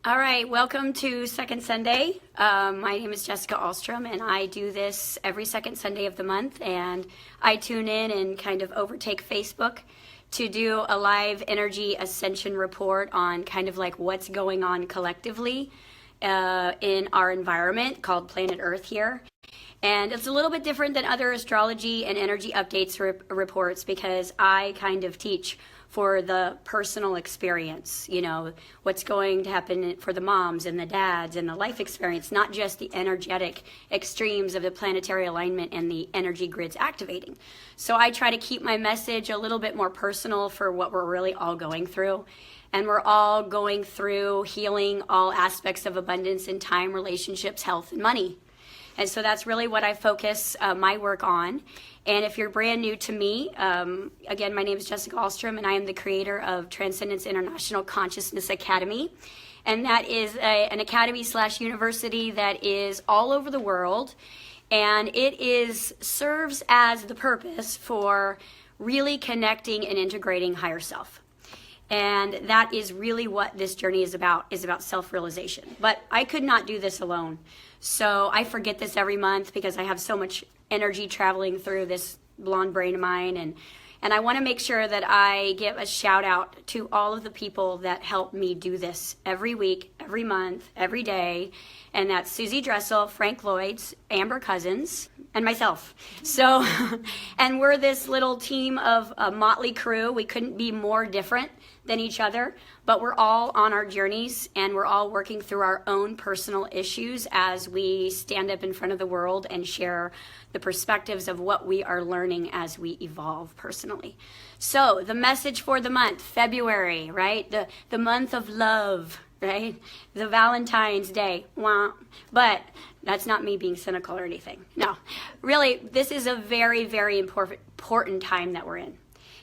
All right, welcome to Second Sunday. My name is Jessica Alstrom, and I do this every second Sunday of the month. And I tune in and kind of overtake Facebook to do a live energy ascension report on kind of like what's going on collectively in our environment called Planet Earth here. And it's a little bit different than other astrology and energy updates reports because I kind of teach for the personal experience, you know, what's going to happen for the moms and the dads and the life experience, not just the energetic extremes of the planetary alignment and the energy grids activating. So I try to keep my message a little bit more personal for what we're really all going through. And we're all going through healing all aspects of abundance in time, relationships, health, and money. And so that's really what I focus my work on. And if you're brand new to me, again, my name is Jessica Alstrom, and I am the creator of Transcendence International Consciousness Academy. And that is an academy/university that is all over the world. And it serves as the purpose for really connecting and integrating higher self. And that is really what this journey is about self-realization. But I could not do this alone. So I forget this every month because I have so much energy traveling through this blonde brain of mine. And I want to make sure that I give a shout out to all of the people that help me do this every week, every month, every day. And that's Susie Dressel, Frank Lloyds, Amber Cousins, and myself. So, and we're this little team of a motley crew. We couldn't be more different than each other, but we're all on our journeys and we're all working through our own personal issues as we stand up in front of the world and share the perspectives of what we are learning as we evolve personally. So the message for the month, February, right? The month of love, right? The Valentine's Day. Wah. But that's not me being cynical or anything. No, really, this is a very, very important time that we're in.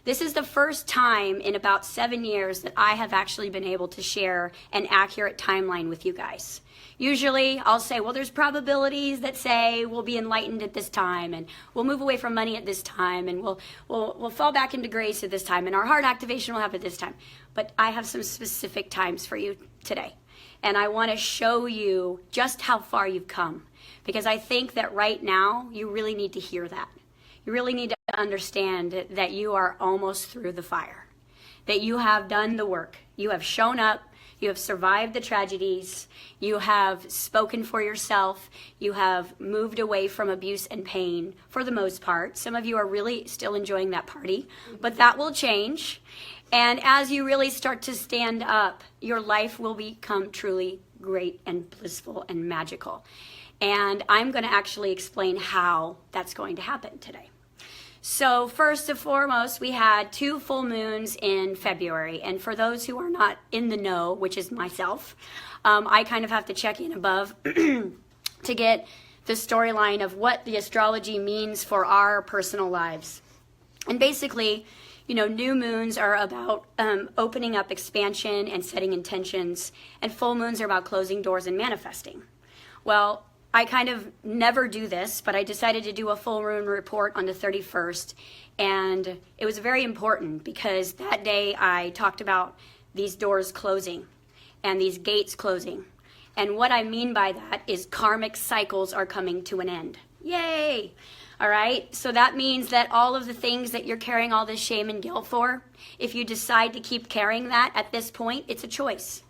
This is the first time in about 7 years that I have actually been able to share an accurate timeline with you guys. Usually I'll say, well, there's probabilities that say we'll be enlightened at this time and we'll move away from money at this time and we'll fall back into grace at this time and our heart activation will happen at this time. But I have some specific times for you today. And I want to show you just how far you've come because I think that right now you really need to hear that. You really need to understand that you are almost through the fire, that you have done the work. You have shown up, you have survived the tragedies, you have spoken for yourself, you have moved away from abuse and pain for the most part. Some of you are really still enjoying that party, but that will change. And as you really start to stand up, your life will become truly great and blissful and magical. And I'm going to actually explain how that's going to happen today. So first and foremost, we had 2 full moons in February. And for those who are not in the know, which is myself, I kind of have to check in above to get the storyline of what the astrology means for our personal lives. And basically, you know, new moons are about opening up expansion and setting intentions. And full moons are about closing doors and manifesting. Well, I kind of never do this, but I decided to do a full moon report on the 31st. And it was very important because that day I talked about these doors closing and these gates closing. And what I mean by that is karmic cycles are coming to an end. Yay! All right, so that means that all of the things that you're carrying all this shame and guilt for, if you decide to keep carrying that at this point, it's a choice.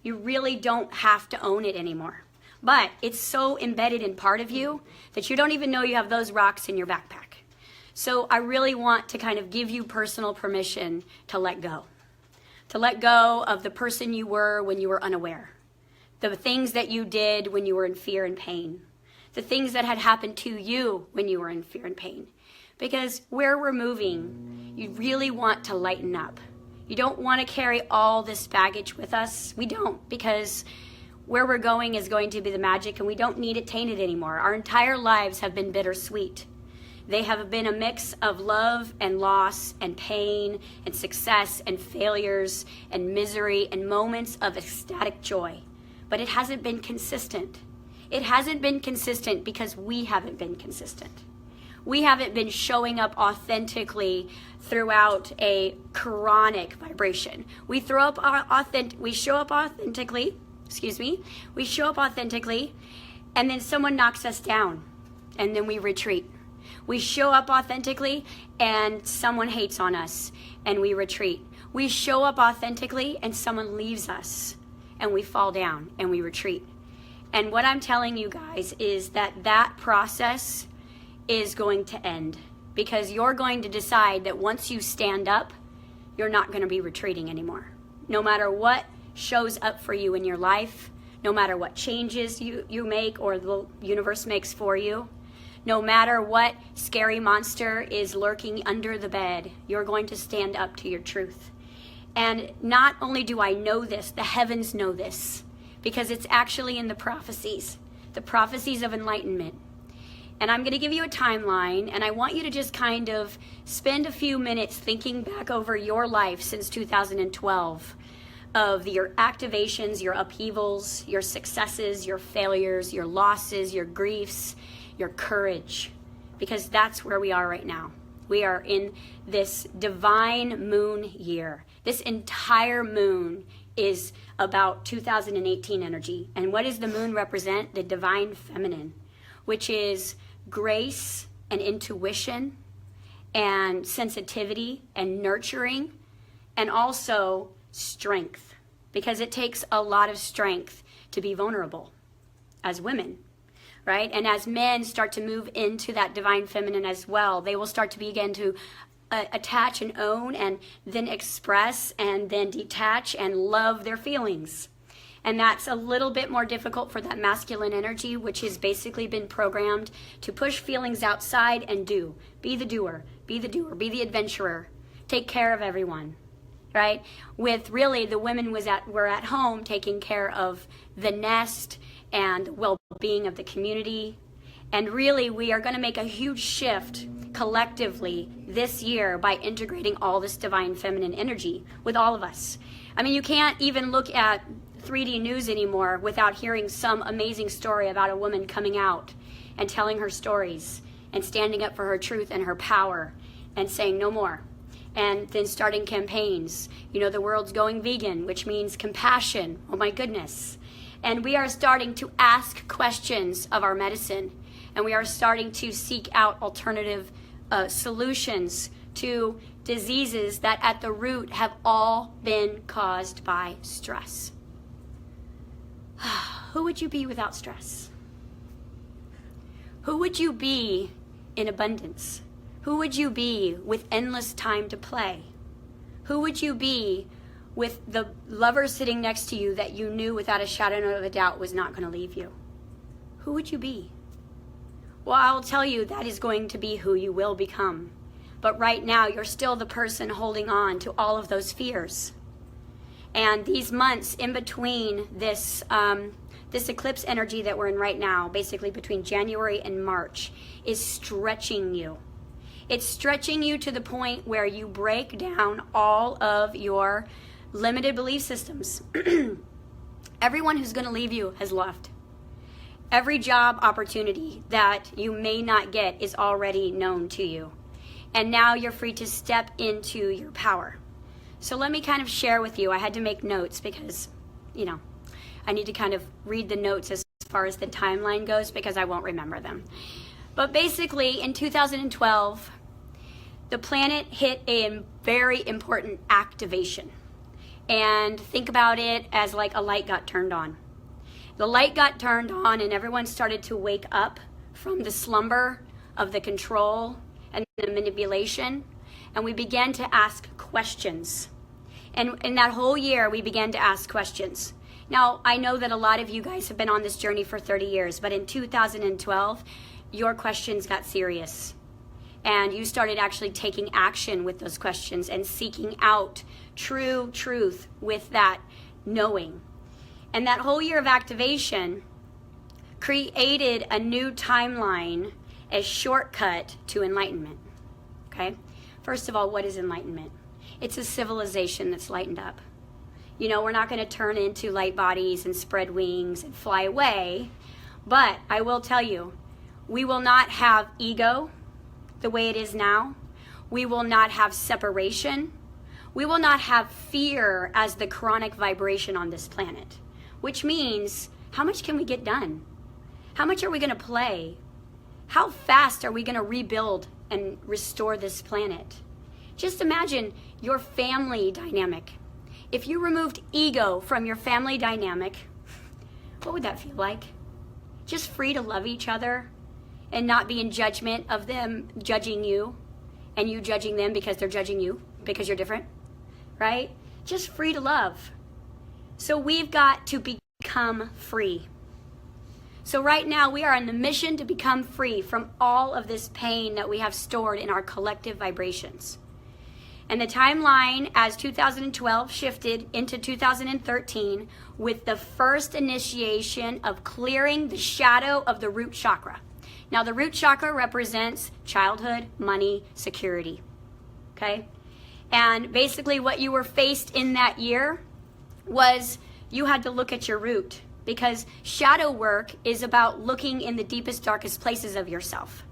You really don't have to own it anymore. But it's so embedded in part of you that you don't even know you have those rocks in your backpack. So I really want to kind of give you personal permission to let go. To let go of the person you were when you were unaware. The things that you did when you were in fear and pain. The things that had happened to you when you were in fear and pain. Because where we're moving, you really want to lighten up. You don't want to carry all this baggage with us. We don't, because where we're going is going to be the magic and we don't need it tainted anymore. Our entire lives have been bittersweet. They have been a mix of love and loss and pain and success and failures and misery and moments of ecstatic joy. But it hasn't been consistent. It hasn't been consistent because we haven't been consistent. We haven't been showing up authentically throughout a chronic vibration. We show up authentically We show up authentically, and then someone knocks us down, and then we retreat. We show up authentically, and someone hates on us, and we retreat. We show up authentically, and someone leaves us, and we fall down, and we retreat. And what I'm telling you guys is that process is going to end, because you're going to decide that once you stand up, you're not going to be retreating anymore. No matter what shows up for you in your life, no matter what changes you make or the universe makes for you, no matter what scary monster is lurking under the bed, you're going to stand up to your truth. And not only do I know this, the heavens know this, because it's actually in the prophecies of enlightenment. And I'm going to give you a timeline, and I want you to just kind of spend a few minutes thinking back over your life since 2012, of your activations, your upheavals, your successes, your failures, your losses, your griefs, your courage, because that's where we are right now. We are in this divine moon year. This entire moon is about 2018 energy. And what does the moon represent? The divine feminine, which is grace and intuition and sensitivity and nurturing, and also strength, because it takes a lot of strength to be vulnerable as women, right? And as men start to move into that divine feminine as well, they will start to begin to attach and own, and then express, and then detach and love their feelings. And that's a little bit more difficult for that masculine energy, which has basically been programmed to push feelings outside and do. Be the doer, be the doer, be the adventurer, take care of everyone, right? With really the women were at home taking care of the nest and well-being of the community. And really we are going to make a huge shift collectively this year by integrating all this divine feminine energy with all of us. I mean, you can't even look at 3D news anymore without hearing some amazing story about a woman coming out and telling her stories and standing up for her truth and her power and saying no more, and then starting campaigns. You know, the world's going vegan, which means compassion. Oh my goodness. And we are starting to ask questions of our medicine, and we are starting to seek out alternative solutions to diseases that at the root have all been caused by stress. Who would you be without stress? Who would you be in abundance? Who would you be with endless time to play? Who would you be with the lover sitting next to you that you knew without a shadow of a doubt was not going to leave you? Who would you be? Well, I'll tell you, that is going to be who you will become. But right now, you're still the person holding on to all of those fears. And these months in between this eclipse energy that we're in right now, basically between January and March, is stretching you. It's stretching you to the point where you break down all of your limited belief systems. Everyone who's going to leave you has left. Every job opportunity that you may not get is already known to you. And now you're free to step into your power. So let me kind of share with you. I had to make notes because, I need to kind of read the notes as far as the timeline goes because I won't remember them. But basically, in 2012, the planet hit a very important activation. And think about it as like a light got turned on. The light got turned on and everyone started to wake up from the slumber of the control and the manipulation. And we began to ask questions. And in that whole year, we began to ask questions. Now, I know that a lot of you guys have been on this journey for 30 years, but in 2012, your questions got serious. And you started actually taking action with those questions and seeking out true truth with that knowing. And that whole year of activation created a new timeline, a shortcut to enlightenment. Okay? First of all, what is enlightenment? It's a civilization that's lightened up. We're not going to turn into light bodies and spread wings and fly away, but I will tell you, we will not have ego the way it is now. We will not have separation. We will not have fear as the chronic vibration on this planet. which means how much can we get done? How much are we going to play? How fast are we going to rebuild and restore this planet? Just imagine your family dynamic. If you removed ego from your family dynamic, what would that feel like? Just free to love each other and not be in judgment of them judging you and you judging them because they're judging you because you're different, right? Just free to love. So we've got to become free. So right now we are on the mission to become free from all of this pain that we have stored in our collective vibrations. And the timeline as 2012 shifted into 2013 with the first initiation of clearing the shadow of the root chakra. Now the root chakra represents childhood, money, security, okay? And basically what you were faced in that year was you had to look at your root, because shadow work is about looking in the deepest, darkest places of yourself.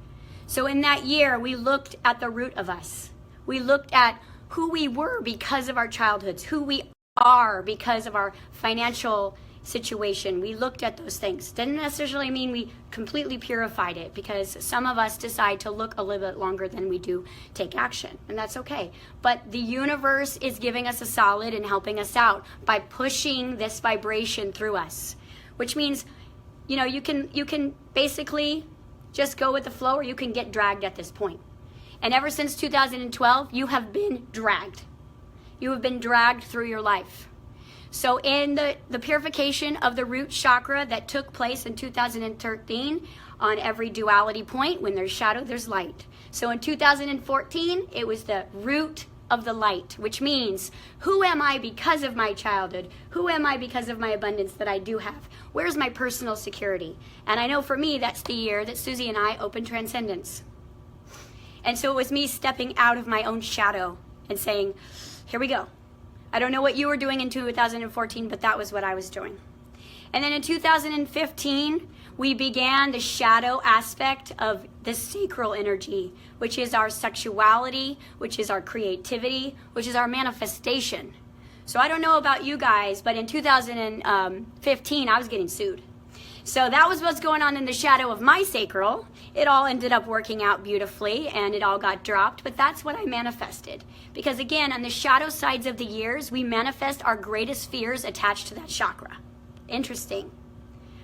So in that year, we looked at the root of us. We looked at who we were because of our childhoods, who we are because of our financial situation. We looked at those things. Didn't necessarily mean we completely purified it, because some of us decide to look a little bit longer than we do take action, and that's okay. But the universe is giving us a solid and helping us out by pushing this vibration through us, which means, you know, you can basically just go with the flow, or you can get dragged at this point. And ever since 2012, you have been dragged. You have been dragged through your life. So in the purification of the root chakra that took place in 2013, on every duality point, when there's shadow, there's light. So in 2014, it was the root of the light, which means, who am I because of my childhood? Who am I because of my abundance that I do have? Where's my personal security? And I know for me, that's the year that Susie and I opened Transcendence. And so it was me stepping out of my own shadow and saying, here we go. I don't know what you were doing in 2014, but that was what I was doing. And then in 2015, we began the shadow aspect of the sacral energy, which is our sexuality, which is our creativity, which is our manifestation. So I don't know about you guys, but in 2015, I was getting sued. So that was what's going on in the shadow of my sacral. It all ended up working out beautifully, and it all got dropped, but that's what I manifested. Because again, on the shadow sides of the years, we manifest our greatest fears attached to that chakra. Interesting.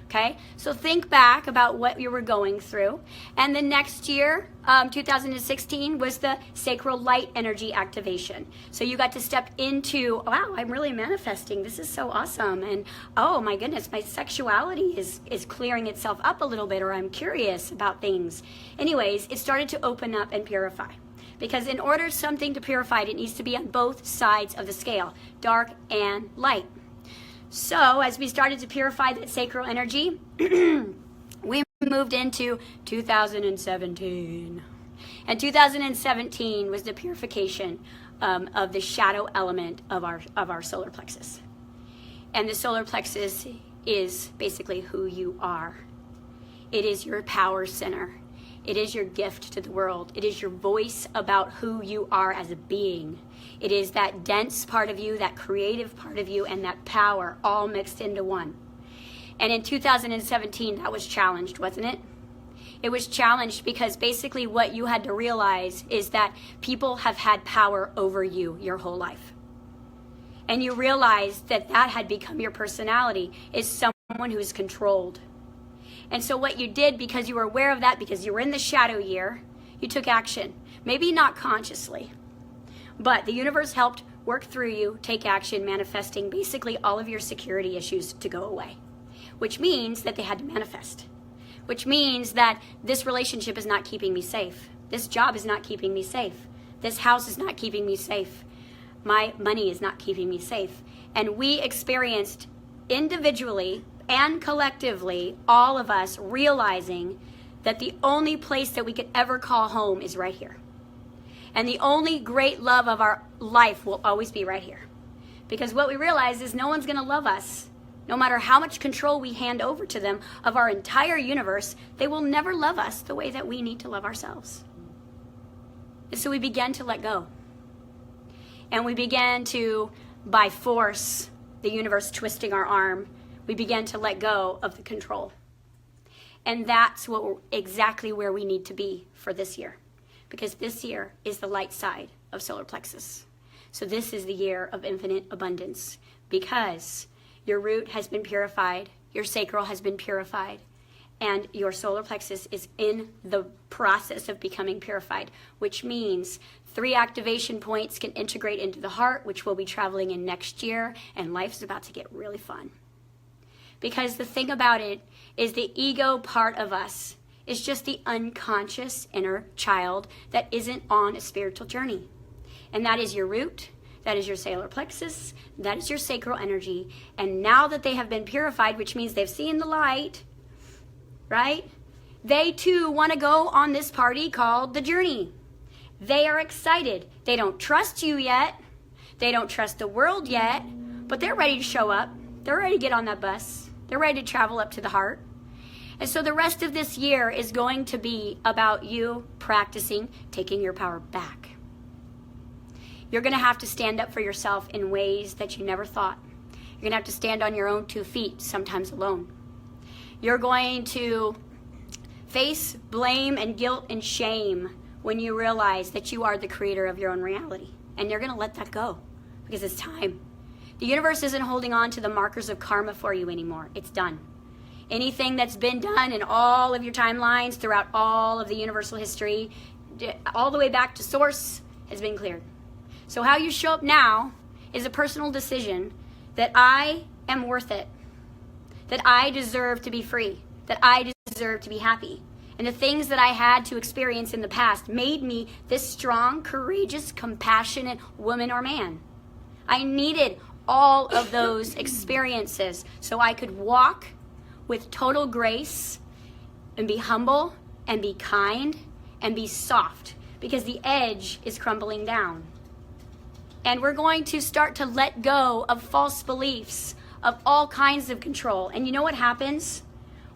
Okay, so think back about what you were going through. And the next year, 2016, was the sacral light energy activation. So you got to step into, wow, I'm really manifesting. This is so awesome. And oh my goodness, my sexuality is clearing itself up a little bit, or I'm curious about things. Anyways, it started to open up and purify. Because in order something to purify, it needs to be on both sides of the scale, dark and light. So as we started to purify that sacral energy, we moved into 2017. And 2017 was the purification of the shadow element of our solar plexus. And the solar plexus is basically who you are. It is your power center. It is your gift to the world. It is your voice about who you are as a being. It is that dense part of you, that creative part of you, and that power all mixed into one. And in 2017, that was challenged, wasn't it? It was challenged because basically what you had to realize is that people have had power over you your whole life. And you realized that that had become your personality, is someone who's controlled. And so what you did, because you were aware of that, because you were in the shadow year, you took action. Maybe not consciously, but the universe helped work through you, take action, manifesting basically all of your security issues to go away, which means that they had to manifest, which means that this relationship is not keeping me safe. This job is not keeping me safe. This house is not keeping me safe. My money is not keeping me safe. And we experienced individually and collectively, all of us realizing that the only place that we could ever call home is right here. And the only great love of our life will always be right here. Because what we realize is no one's going to love us. No matter how much control we hand over to them of our entire universe, they will never love us the way that we need to love ourselves. And so we began to let go. And we began to, by force, the universe twisting our arm, we began to let go of the control. And that's exactly where we need to be for this year, because this year is the light side of solar plexus. So this is the year of infinite abundance, because your root has been purified, your sacral has been purified, and your solar plexus is in the process of becoming purified, which means 3 activation points can integrate into the heart, which we'll be traveling in next year, and life's about to get really fun. Because the thing about it is the ego part of us is just the unconscious inner child that isn't on a spiritual journey. And that is your root, that is your solar plexus, that is your sacral energy. And now that they have been purified, which means they've seen the light, right? They too want to go on this party called the journey. They are excited. They don't trust you yet. They don't trust the world yet, but they're ready to show up. They're ready to get on that bus. They're ready to travel up to the heart. And so the rest of this year is going to be about you practicing taking your power back. You're going to have to stand up for yourself in ways that you never thought. You're going to have to stand on your own 2 feet, sometimes alone. You're going to face blame and guilt and shame when you realize that you are the creator of your own reality. And you're going to let that go because it's time. The universe isn't holding on to the markers of karma for you anymore. It's done. Anything that's been done in all of your timelines throughout all of the universal history, all the way back to source, has been cleared. So how you show up now is a personal decision that I am worth it, that I deserve to be free, that I deserve to be happy. And the things that I had to experience in the past made me this strong, courageous, compassionate woman or man. I needed all of those experiences so I could walk with total grace and be humble and be kind and be soft, because the edge is crumbling down. And we're going to start to let go of false beliefs, of all kinds of control. And you know what happens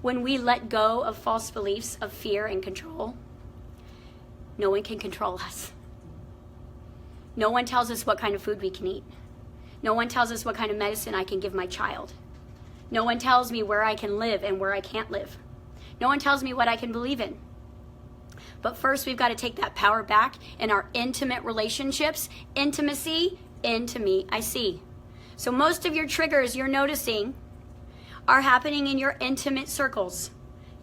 when we let go of false beliefs of fear and control? No one can control us. No one tells us what kind of food we can eat. No one tells us what kind of medicine I can give my child. No one tells me where I can live and where I can't live. No one tells me what I can believe in. But first, we've got to take that power back in our intimate relationships. Intimacy, into me, I see. So most of your triggers you're noticing are happening in your intimate circles.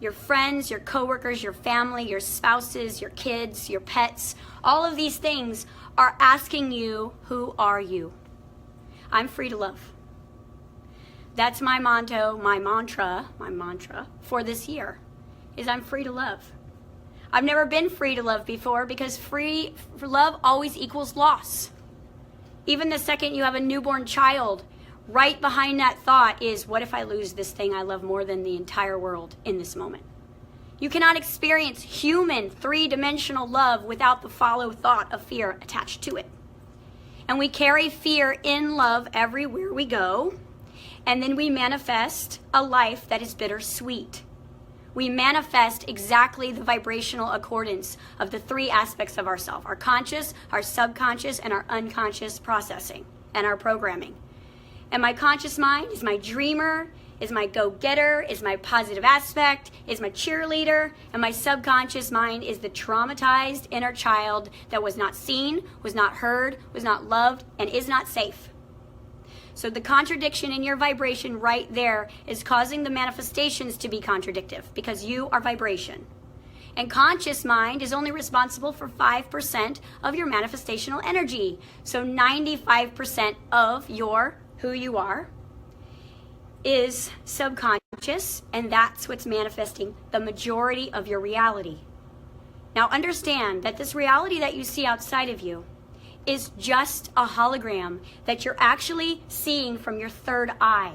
Your friends, your coworkers, your family, your spouses, your kids, your pets. All of these things are asking you, who are you? I'm free to love. That's my motto, my mantra for this year, is I'm free to love. I've never been free to love before, because free for love always equals loss. Even the second you have a newborn child, right behind that thought is, what if I lose this thing I love more than the entire world in this moment? You cannot experience human 3-dimensional love without the follow thought of fear attached to it. And we carry fear in love everywhere we go. And then we manifest a life that is bittersweet. We manifest exactly the vibrational accordance of the 3 aspects of ourself: our conscious, our subconscious, and our unconscious processing and our programming. And my conscious mind is my dreamer, is my go-getter, is my positive aspect, is my cheerleader, and my subconscious mind is the traumatized inner child that was not seen, was not heard, was not loved, and is not safe. So the contradiction in your vibration right there is causing the manifestations to be contradictive, because you are vibration. And conscious mind is only responsible for 5% of your manifestational energy. So 95% of who you are is subconscious, and that's what's manifesting the majority of your reality. Now understand that this reality that you see outside of you is just a hologram that you're actually seeing from your 3rd eye.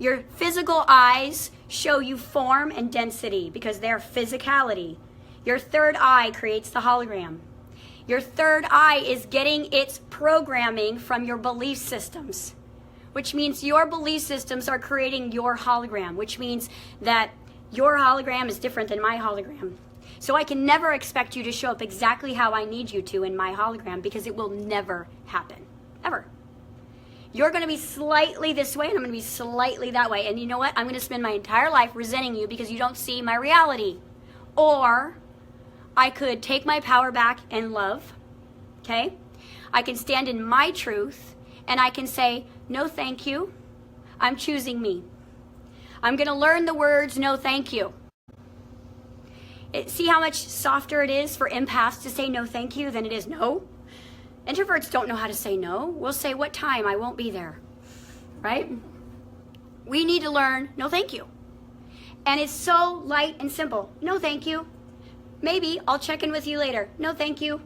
Your physical eyes show you form and density because they're physicality. Your 3rd eye creates the hologram. Your 3rd eye is getting its programming from your belief systems, which means your belief systems are creating your hologram, which means that your hologram is different than my hologram. So I can never expect you to show up exactly how I need you to in my hologram, because it will never happen, ever. You're going to be slightly this way, and I'm going to be slightly that way. And you know what? I'm going to spend my entire life resenting you because you don't see my reality. Or I could take my power back and love, okay? I can stand in my truth, and I can say, no, thank you. I'm choosing me. I'm going to learn the words, no, thank you. See how much softer it is for empaths to say no, thank you than it is no? Introverts don't know how to say no. We'll say, what time? I won't be there, right? We need to learn, no, thank you. And it's so light and simple. No, thank you. Maybe I'll check in with you later. No, thank you.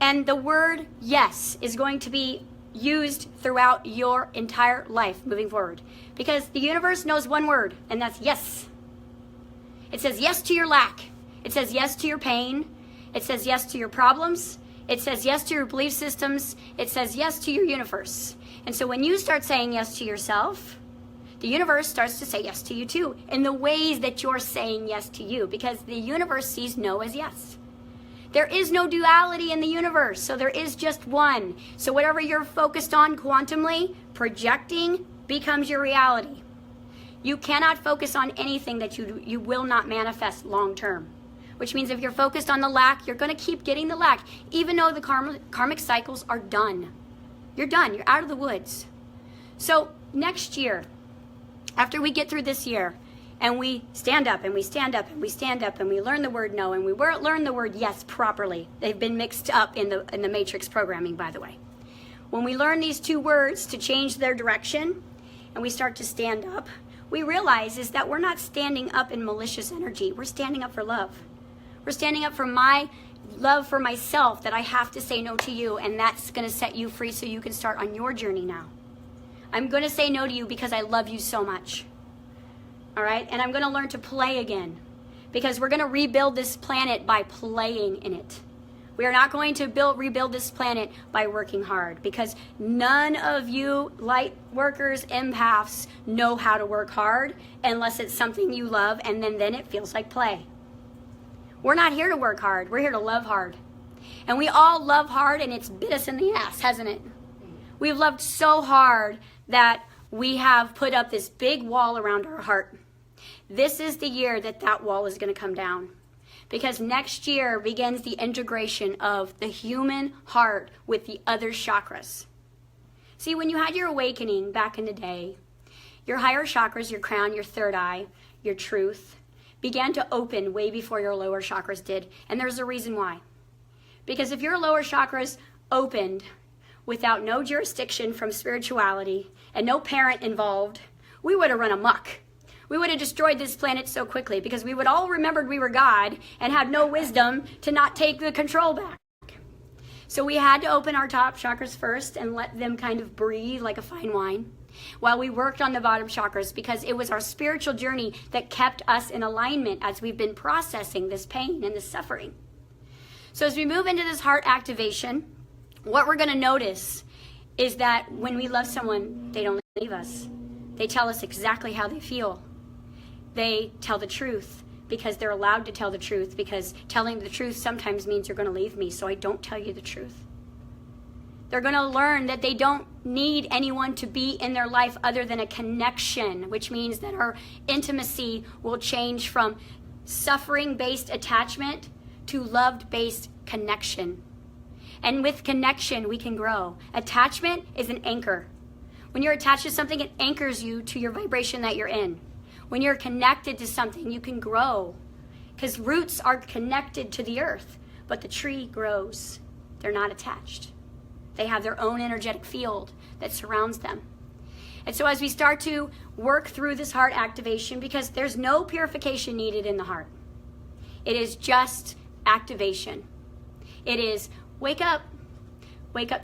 And the word yes is going to be used throughout your entire life moving forward. Because the universe knows one word, and that's yes. It says yes to your lack. It says yes to your pain. It says yes to your problems. It says yes to your belief systems. It says yes to your universe. And so when you start saying yes to yourself, the universe starts to say yes to you too, in the ways that you're saying yes to you, because the universe sees no as yes. There is no duality in the universe, so there is just one. So whatever you're focused on quantumly, projecting, becomes your reality. You cannot focus on anything that you will not manifest long term. Which means if you're focused on the lack, you're going to keep getting the lack, even though the karmic cycles are done. You're done. You're out of the woods. So next year, after we get through this year, and we stand up, and we stand up, and we stand up, and we learn the word no, and we learn the word yes properly. They've been mixed up in the matrix programming, by the way. When we learn these two words to change their direction, and we start to stand up, we realize is that we're not standing up in malicious energy. We're standing up for love. We're standing up for my love for myself, that I have to say no to you, and that's going to set you free so you can start on your journey now. I'm going to say no to you because I love you so much. All right? And I'm going to learn to play again, because we're going to rebuild this planet by playing in it. We are not going to rebuild this planet by working hard, because none of you light workers, empaths, know how to work hard unless it's something you love, and then it feels like play. We're not here to work hard. We're here to love hard. And we all love hard, and it's bit us in the ass, hasn't it? We've loved so hard that we have put up this big wall around our heart. This is the year that wall is going to come down. Because next year begins the integration of the human heart with the other chakras. See, when you had your awakening back in the day, your higher chakras, your crown, your third eye, your truth, began to open way before your lower chakras did. And there's a reason why. Because if your lower chakras opened without no jurisdiction from spirituality and no parent involved, we would have run amok. We would have destroyed this planet so quickly, because we would all remembered we were God and had no wisdom to not take the control back. So we had to open our top chakras first and let them kind of breathe like a fine wine while we worked on the bottom chakras, because it was our spiritual journey that kept us in alignment as we've been processing this pain and this suffering. So as we move into this heart activation, what we're going to notice is that when we love someone, they don't leave us. They tell us exactly how they feel. They tell the truth because they're allowed to tell the truth, because telling the truth sometimes means you're going to leave me, so I don't tell you the truth. They're going to learn that they don't need anyone to be in their life other than a connection, which means that our intimacy will change from suffering-based attachment to love-based connection. And with connection, we can grow. Attachment is an anchor. When you're attached to something, it anchors you to your vibration that you're in. When you're connected to something, you can grow, because roots are connected to the earth, but the tree grows. They're not attached. They have their own energetic field that surrounds them. And so as we start to work through this heart activation, because there's no purification needed in the heart. It is just activation. It is wake up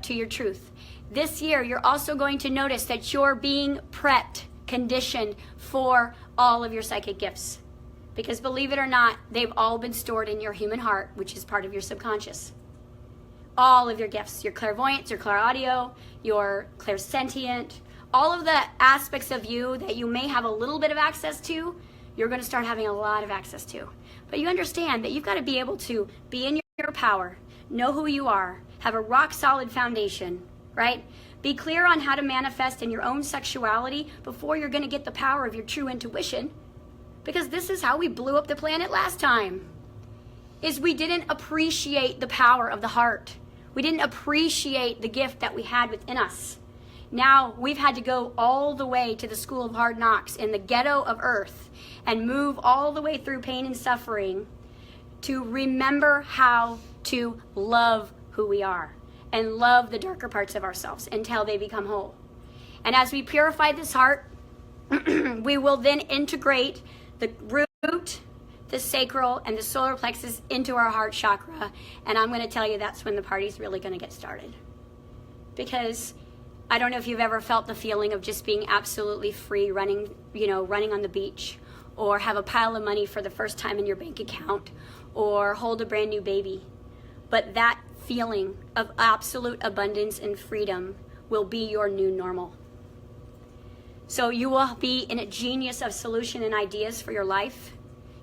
to your truth. This year, you're also going to notice that you're being prepped, conditioned for all of your psychic gifts. Because believe it or not, they've all been stored in your human heart, which is part of your subconscious. All of your gifts, your clairvoyance, your clairaudio, your clairsentient, all of the aspects of you that you may have a little bit of access to, you're going to start having a lot of access to. But you understand that you've got to be able to be in your power, know who you are, have a rock solid foundation, right? Be clear on how to manifest in your own sexuality before you're going to get the power of your true intuition. Because this is how we blew up the planet last time. Is we didn't appreciate the power of the heart. We didn't appreciate the gift that we had within us. Now we've had to go all the way to the school of hard knocks in the ghetto of earth and move all the way through pain and suffering to remember how to love who we are and love the darker parts of ourselves until they become whole. And as we purify this heart, we will then integrate the root, the sacral, and the solar plexus into our heart chakra. And I'm going to tell you that's when the party's really going to get started. Because I don't know if you've ever felt the feeling of just being absolutely free, running on the beach, or have a pile of money for the first time in your bank account, or hold a brand new baby. But that feeling of absolute abundance and freedom will be your new normal. So you will be in a genius of solution and ideas for your life.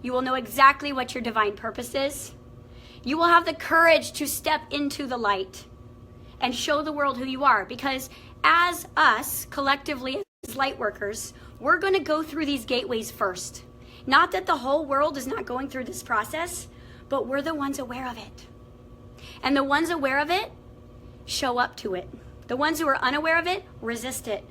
You will know exactly what your divine purpose is. You will have the courage to step into the light and show the world who you are. Because as us, collectively, as light workers, we're going to go through these gateways first. Not that the whole world is not going through this process, but we're the ones aware of it. And the ones aware of it show up to it. The ones who are unaware of it resist it.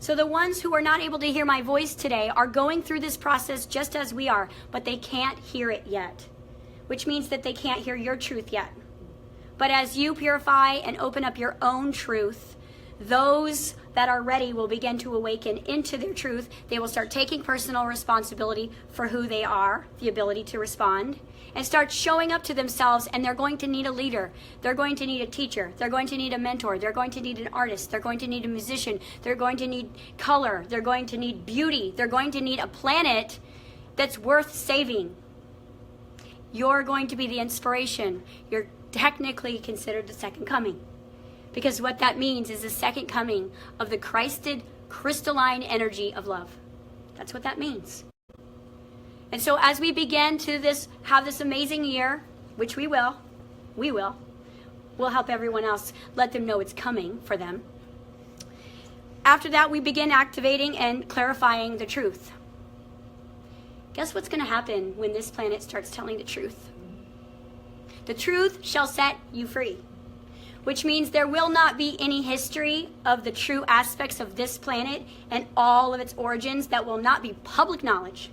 So the ones who are not able to hear my voice today are going through this process just as we are, but they can't hear it yet, which means that they can't hear your truth yet. But as you purify and open up your own truth, those that are ready will begin to awaken into their truth. They will start taking personal responsibility for who they are, the ability to respond, and start showing up to themselves. And they're going to need a leader. They're going to need a teacher. They're going to need a mentor. They're going to need an artist. They're going to need a musician. They're going to need color. They're going to need beauty. They're going to need a planet that's worth saving. You're going to be the inspiration. You're technically considered the second coming. Because what that means is the second coming of the Christed crystalline energy of love. That's what that means. And so as we begin to have this amazing year, which we will, we'll help everyone else, let them know it's coming for them. After that, we begin activating and clarifying the truth. Guess what's going to happen when this planet starts telling the truth? The truth shall set you free. Which means there will not be any history of the true aspects of this planet and all of its origins that will not be public knowledge.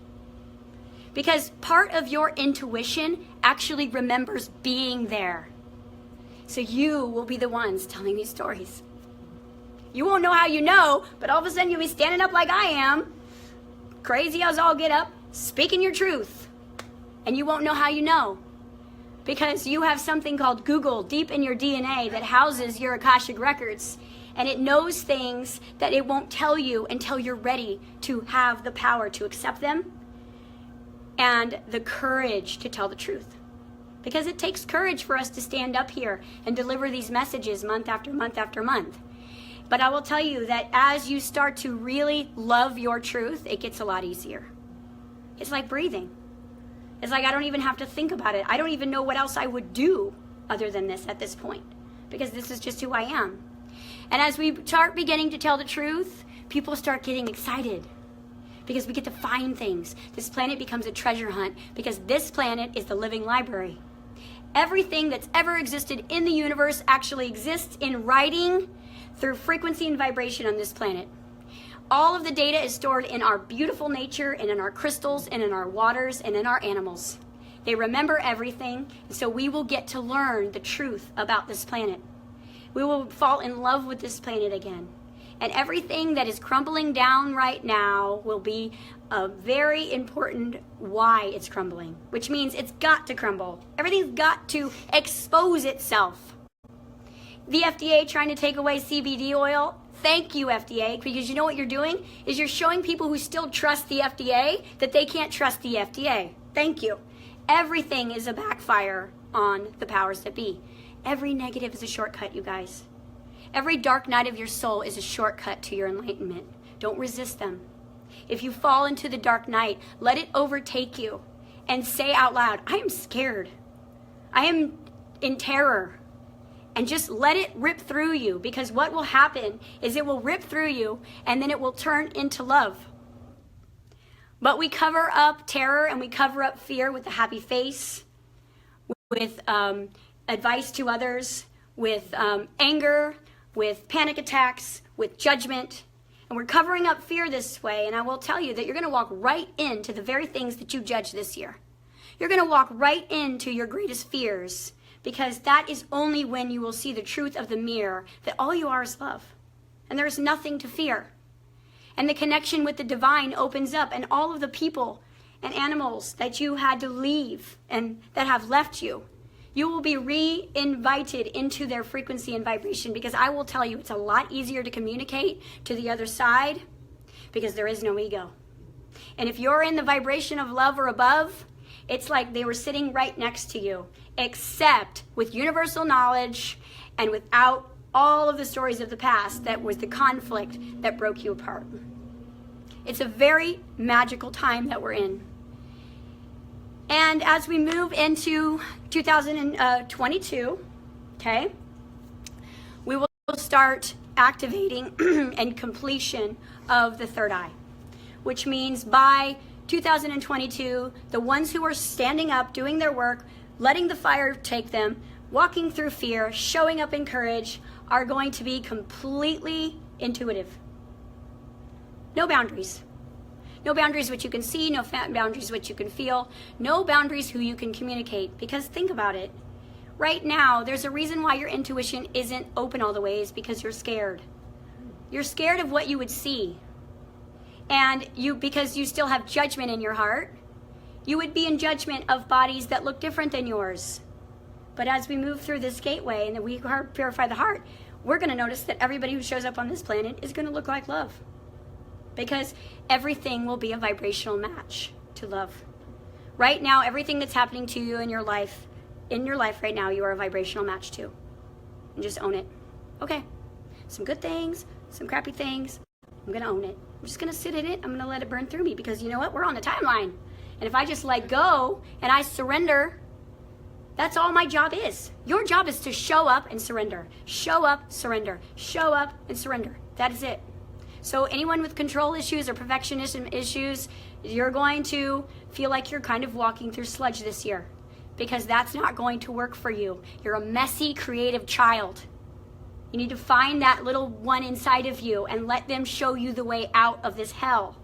Because part of your intuition actually remembers being there. So you will be the ones telling these stories. You won't know how you know, but all of a sudden you'll be standing up like I am, crazy as all get up, speaking your truth. And you won't know how you know. Because you have something called Google deep in your DNA that houses your Akashic records. And it knows things that it won't tell you until you're ready to have the power to accept them and the courage to tell the truth. Because it takes courage for us to stand up here and deliver these messages month after month after month. But I will tell you that as you start to really love your truth, it gets a lot easier. It's like breathing. It's like I don't even have to think about it. I don't even know what else I would do other than this at this point, because this is just who I am. And as we start beginning to tell the truth, people start getting excited because we get to find things. This planet becomes a treasure hunt because this planet is the living library. Everything that's ever existed in the universe actually exists in writing through frequency and vibration on this planet. All of the data is stored in our beautiful nature and in our crystals and in our waters and in our animals. They remember everything, so we will get to learn the truth about this planet. We will fall in love with this planet again. And everything that is crumbling down right now will be a very important why it's crumbling, which means it's got to crumble. Everything's got to expose itself. The FDA trying to take away CBD oil. Thank you, FDA, because you know what you're doing is you're showing people who still trust the FDA that they can't trust the FDA. Thank you. Everything is a backfire on the powers that be. Every negative is a shortcut, you guys. Every dark night of your soul is a shortcut to your enlightenment. Don't resist them. If you fall into the dark night, let it overtake you and say out loud, I am scared. I am in terror. and just let it rip through you, because what will happen is it will rip through you and then it will turn into love. But we cover up terror and we cover up fear with a happy face, with advice to others, with anger, with panic attacks, with judgment. And we're covering up fear this way, and I will tell you that you're going to walk right into the very things that you judge this year. You're going to walk right into your greatest fears, because that is only when you will see the truth of the mirror, that all you are is love. And there's nothing to fear. And the connection with the divine opens up, and all of the people and animals that you had to leave and that have left you, you will be re-invited into their frequency and vibration, because I will tell you it's a lot easier to communicate to the other side because there is no ego. And if you're in the vibration of love or above, it's like they were sitting right next to you, except with universal knowledge and without all of the stories of the past that was the conflict that broke you apart. It's a very magical time that we're in. And as we move into 2022, okay, we will start activating and completion of the third eye, which means by 2022, the ones who are standing up, doing their work, letting the fire take them, walking through fear, showing up in courage, are going to be completely intuitive. No boundaries. No boundaries what you can see, no boundaries what you can feel, no boundaries who you can communicate. Because think about it. Right now, there's a reason why your intuition isn't open all the way, is because you're scared. You're scared of what you would see. And because you still have judgment in your heart, you would be in judgment of bodies that look different than yours. But as we move through this gateway and we purify the heart, we're going to notice that everybody who shows up on this planet is going to look like love. Because everything will be a vibrational match to love. Right now, everything that's happening to you in your life right now, you are a vibrational match to. And just own it. Okay, some good things, some crappy things, I'm going to own it. I'm just going to sit in it. I'm going to let it burn through me, because you know what? We're on a timeline. And if I just let go and I surrender, that's all my job is. Your job is to show up and surrender. Show up, surrender. Show up and surrender. That is it. So anyone with control issues or perfectionism issues, you're going to feel like you're kind of walking through sludge this year, because that's not going to work for you. You're a messy, creative child. You need to find that little one inside of you and let them show you the way out of this hell.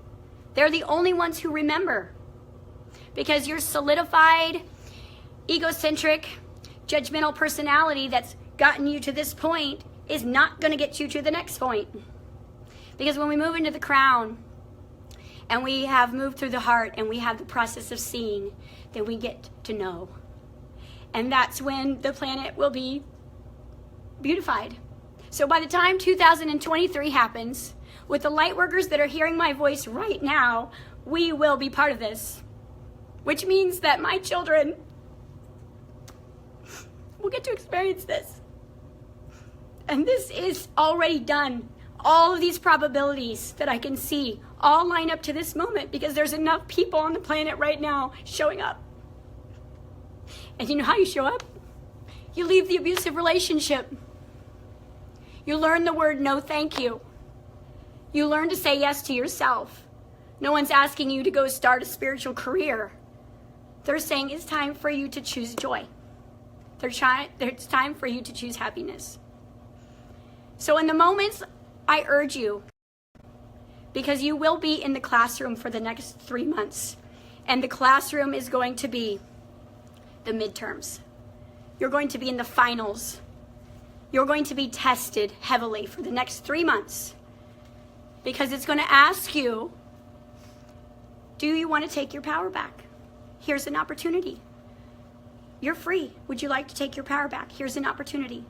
They're the only ones who remember, because your solidified, egocentric, judgmental personality that's gotten you to this point is not going to get you to the next point. Because when we move into the crown and we have moved through the heart and we have the process of seeing, then we get to know. And that's when the planet will be beautified. So by the time 2023 happens, with the light workers that are hearing my voice right now, we will be part of this. Which means that my children will get to experience this. And this is already done. All of these probabilities that I can see all line up to this moment, because there's enough people on the planet right now showing up. And you know how you show up? You leave the abusive relationship. You learn the word no thank you. You learn to say yes to yourself. No one's asking you to go start a spiritual career. They're saying it's time for you to choose joy. It's time for you to choose happiness. So in the moments, I urge you, because you will be in the classroom for the next 3 months. And the classroom is going to be the midterms. You're going to be in the finals. You're going to be tested heavily for the next 3 months. Because it's going to ask you, do you want to take your power back? Here's an opportunity. You're free. Would you like to take your power back? Here's an opportunity.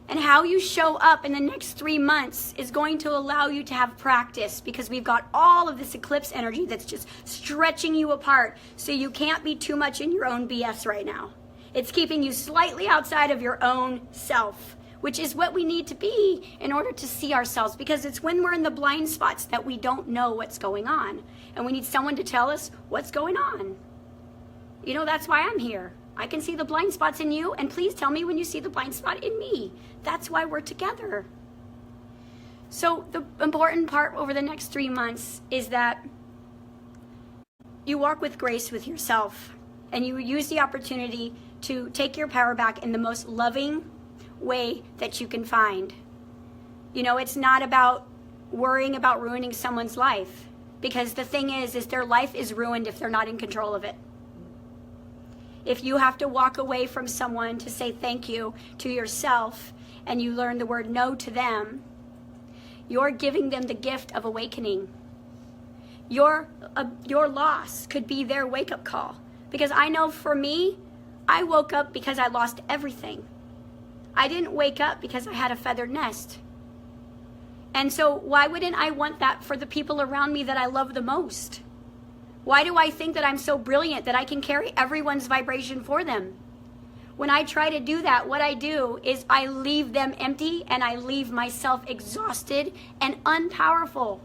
And how you show up in the next 3 months is going to allow you to have practice, because we've got all of this eclipse energy that's just stretching you apart, so you can't be too much in your own BS right now. It's keeping you slightly outside of your own self, which is what we need to be in order to see ourselves, because it's when we're in the blind spots that we don't know what's going on. And we need someone to tell us what's going on. You know, that's why I'm here. I can see the blind spots in you, and please tell me when you see the blind spot in me. That's why we're together. So the important part over the next 3 months is that you walk with grace with yourself, and you use the opportunity to take your power back in the most loving way that you can find. You know, it's not about worrying about ruining someone's life, because the thing is their life is ruined if they're not in control of it. If you have to walk away from someone to say thank you to yourself, and you learn the word no to them, you're giving them the gift of awakening. Your loss could be their wake-up call. Because I know for me, I woke up because I lost everything. I didn't wake up because I had a feathered nest. And so why wouldn't I want that for the people around me that I love the most? Why do I think that I'm so brilliant that I can carry everyone's vibration for them? When I try to do that, what I do is I leave them empty, and I leave myself exhausted and unpowerful.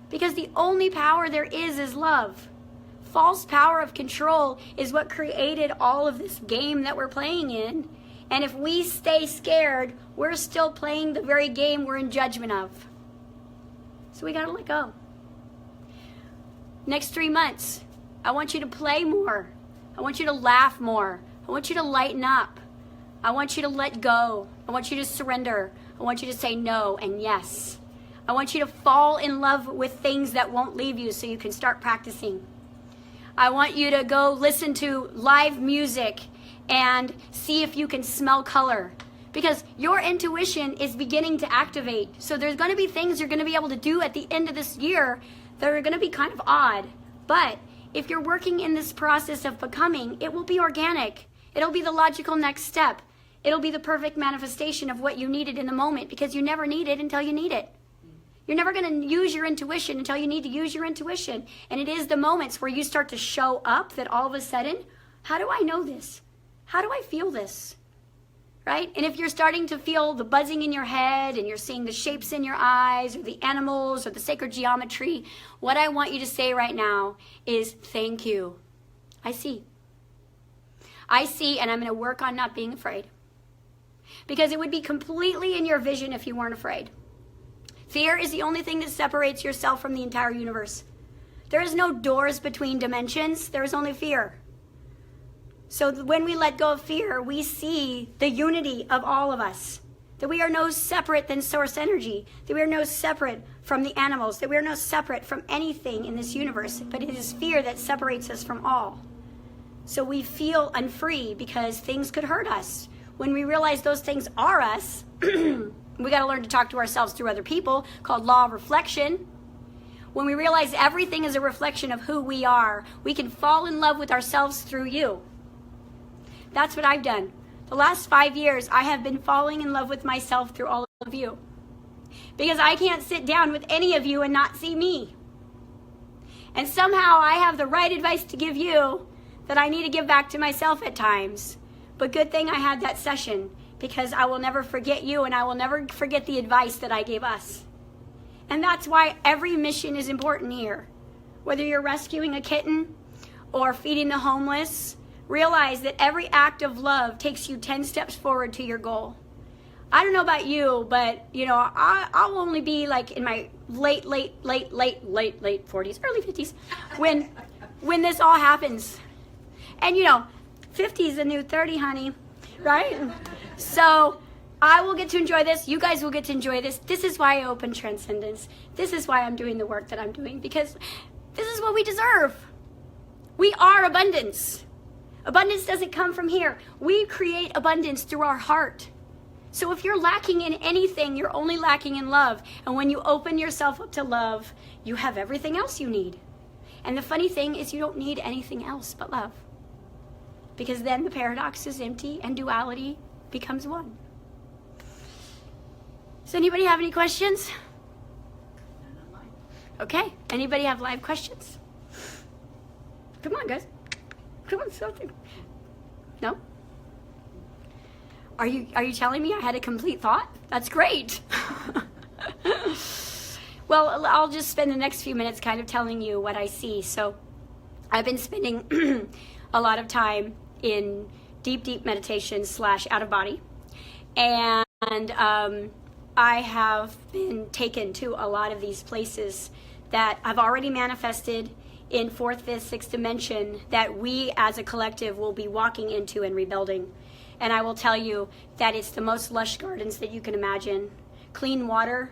Because the only power there is love. False power of control is what created all of this game that we're playing in. And if we stay scared, we're still playing the very game we're in judgment of. So we gotta let go. Next 3 months, I want you to play more. I want you to laugh more. I want you to lighten up. I want you to let go. I want you to surrender. I want you to say no and yes. I want you to fall in love with things that won't leave you so you can start practicing. I want you to go listen to live music and see if you can smell color, because your intuition is beginning to activate. So there's going to be things you're going to be able to do at the end of this year that are going to be kind of odd. But if you're working in this process of becoming, it will be organic. It'll be the logical next step. It'll be the perfect manifestation of what you needed in the moment, because you never need it until you need it. You're never going to use your intuition until you need to use your intuition. And it is the moments where you start to show up that all of a sudden, how do I know this? How do I feel this? Right? And if you're starting to feel the buzzing in your head, and you're seeing the shapes in your eyes, or the animals, or the sacred geometry, what I want you to say right now is, thank you. I see. I see, and I'm going to work on not being afraid. Because it would be completely in your vision if you weren't afraid. Fear is the only thing that separates yourself from the entire universe. There is no doors between dimensions. There is only fear. So when we let go of fear, we see the unity of all of us. That we are no separate than source energy. That we are no separate from the animals. That we are no separate from anything in this universe. But it is fear that separates us from all. So we feel unfree because things could hurt us. When we realize those things are us, we got to learn to talk to ourselves through other people, called law of reflection. When we realize everything is a reflection of who we are, we can fall in love with ourselves through you. That's what I've done. The last 5 years, I have been falling in love with myself through all of you. Because I can't sit down with any of you and not see me. And somehow I have the right advice to give you that I need to give back to myself at times. But good thing I had that session, because I will never forget you, and I will never forget the advice that I gave us. And that's why every mission is important here. Whether you're rescuing a kitten or feeding the homeless, realize that every act of love takes you 10 steps forward to your goal. I don't know about you, but I'll only be like in my late 40s, early 50s when this all happens. And 50 is the new 30, honey, right? So I will get to enjoy this. You guys will get to enjoy this. This is why I open Transcendence. This is why I'm doing the work that I'm doing, because this is what we deserve. We are abundance. Abundance doesn't come from here. We create abundance through our heart. So if you're lacking in anything, you're only lacking in love. And when you open yourself up to love, you have everything else you need. And the funny thing is, you don't need anything else but love. Because then the paradox is empty and duality becomes one. Does anybody have any questions? Okay. Anybody have live questions? Come on, guys. Come on, something. No? Are you telling me I had a complete thought? That's great. Well, I'll just spend the next few minutes kind of telling you what I see. So I've been spending a lot of time in deep, deep meditation / out of body. And I have been taken to a lot of these places that I've already manifested in 4th, 5th, 6th dimension that we as a collective will be walking into and rebuilding. And I will tell you that it's the most lush gardens that you can imagine. Clean water,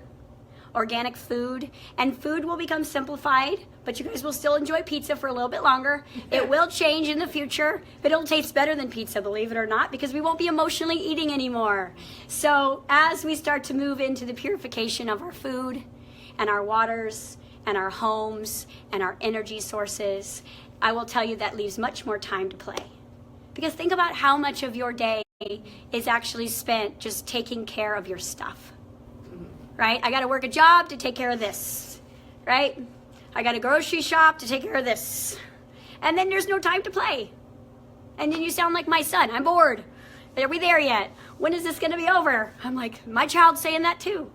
organic food, and food will become simplified, but you guys will still enjoy pizza for a little bit longer. It will change in the future, but it'll taste better than pizza, believe it or not, because we won't be emotionally eating anymore. So as we start to move into the purification of our food and our waters and our homes and our energy sources, I will tell you that leaves much more time to play. Because think about how much of your day is actually spent just taking care of your stuff, right? I got to work a job to take care of this, right? I got a grocery shop to take care of this. And then there's no time to play. And then you sound like my son. I'm bored. Are we there yet? When is this going to be over? I'm like, my child's saying that too.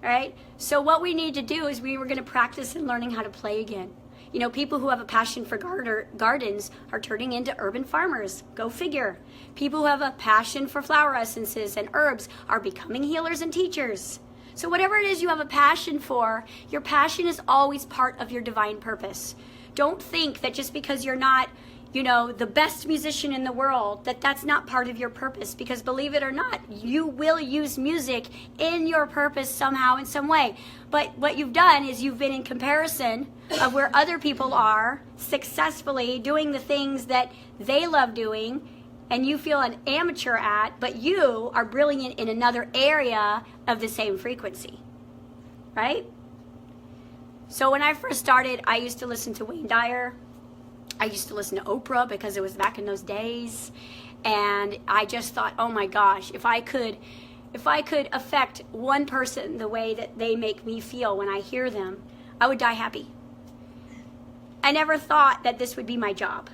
Right? So what we need to do is we were going to practice in learning how to play again. You know, people who have a passion for gardens are turning into urban farmers. Go figure. People who have a passion for flower essences and herbs are becoming healers and teachers. So whatever it is you have a passion for, your passion is always part of your divine purpose. Don't think that just because you're not, you know, the best musician in the world, that that's not part of your purpose. Because believe it or not, you will use music in your purpose somehow in some way. But what you've done is you've been in comparison of where other people are successfully doing the things that they love doing, and you feel an amateur at, but you are brilliant in another area of the same frequency, right? So when I first started, I used to listen to Wayne Dyer. I used to listen to Oprah because it was back in those days. And I just thought, oh my gosh, if I could affect one person the way that they make me feel when I hear them, I would die happy. I never thought that this would be my job.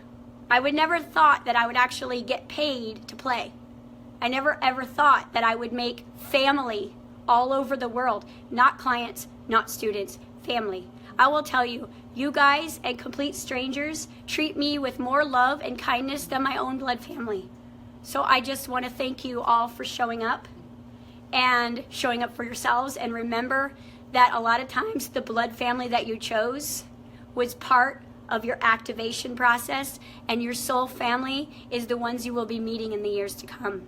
I would never thought that I would actually get paid to play. I never ever thought that I would make family all over the world. Not clients, not students, family. I will tell you, you guys and complete strangers treat me with more love and kindness than my own blood family. So I just want to thank you all for showing up and showing up for yourselves. And remember that a lot of times the blood family that you chose was part of your activation process, and your soul family is the ones you will be meeting in the years to come.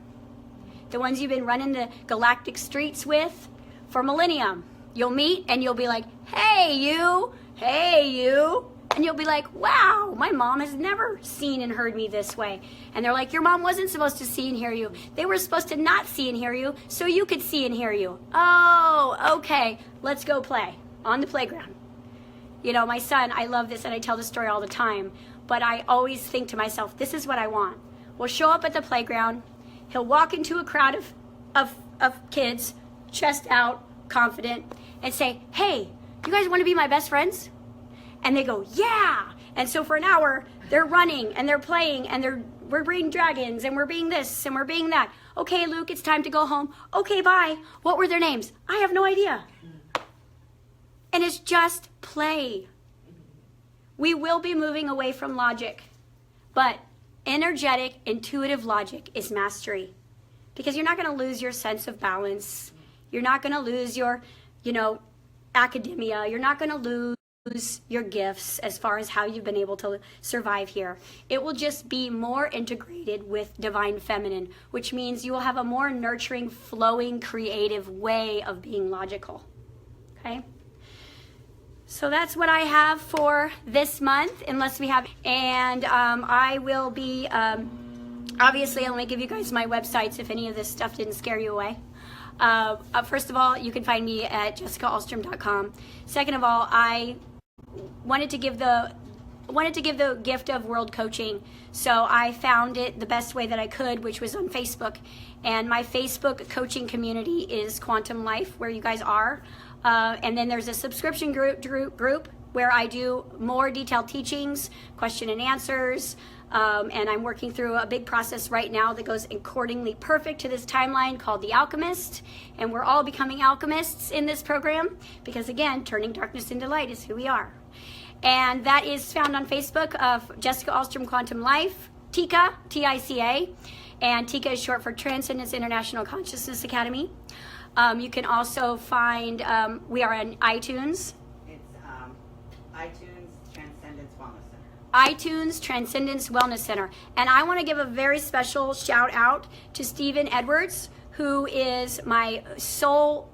The ones you've been running the galactic streets with for millennium. You'll meet and you'll be like, hey you, and you'll be like, wow, my mom has never seen and heard me this way. And they're like, your mom wasn't supposed to see and hear you. They were supposed to not see and hear you so you could see and hear you. Oh, okay, let's go play on the playground. You know, my son, I love this and I tell this story all the time, but I always think to myself, this is what I want. We'll show up at the playground. He'll walk into a crowd of kids, chest out, confident, and say, hey, you guys want to be my best friends? And they go, yeah. And so for an hour, they're running and they're playing and we're being dragons and we're being this and we're being that. Okay, Luke, it's time to go home. Okay, bye. What were their names? I have no idea. And it's just play. We will be moving away from logic, but energetic, intuitive logic is mastery, because you're not going to lose your sense of balance. You're not going to lose your, academia. You're not going to lose your gifts as far as how you've been able to survive here. It will just be more integrated with divine feminine, which means you will have a more nurturing, flowing, creative way of being logical. Okay? So that's what I have for this month, unless we have, and I will be, obviously I'm going to give you guys my websites if any of this stuff didn't scare you away. First of all, you can find me at jessicaalstrom.com. Second of all, I wanted to give the gift of world coaching, so I found it the best way that I could, which was on Facebook. And my Facebook coaching community is Quantum Life, where you guys are. And then there's a subscription group where I do more detailed teachings, question and answers, and I'm working through a big process right now that goes accordingly perfect to this timeline called The Alchemist. And we're all becoming alchemists in this program because, again, turning darkness into light is who we are. And that is found on Facebook of Jessica Alstrom Quantum Life TICA, T-I-C-A, and TICA is short for Transcendence International Consciousness Academy. You can also find, we are on iTunes. It's iTunes Transcendence Wellness Center. iTunes Transcendence Wellness Center. And I want to give a very special shout out to Stephen Edwards, who is my soul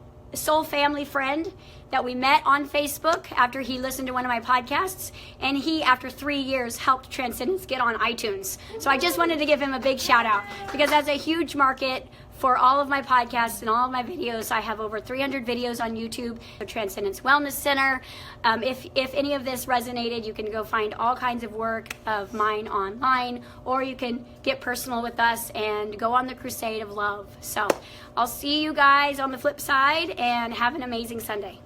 family friend that we met on Facebook after he listened to one of my podcasts, and he, after 3 years, helped Transcendence get on iTunes. So I just wanted to give him a big shout out, because that's a huge market for all of my podcasts and all of my videos. I have over 300 videos on YouTube, the Transcendence Wellness Center. If any of this resonated, you can go find all kinds of work of mine online, or you can get personal with us and go on the crusade of love. So I'll see you guys on the flip side, and have an amazing Sunday.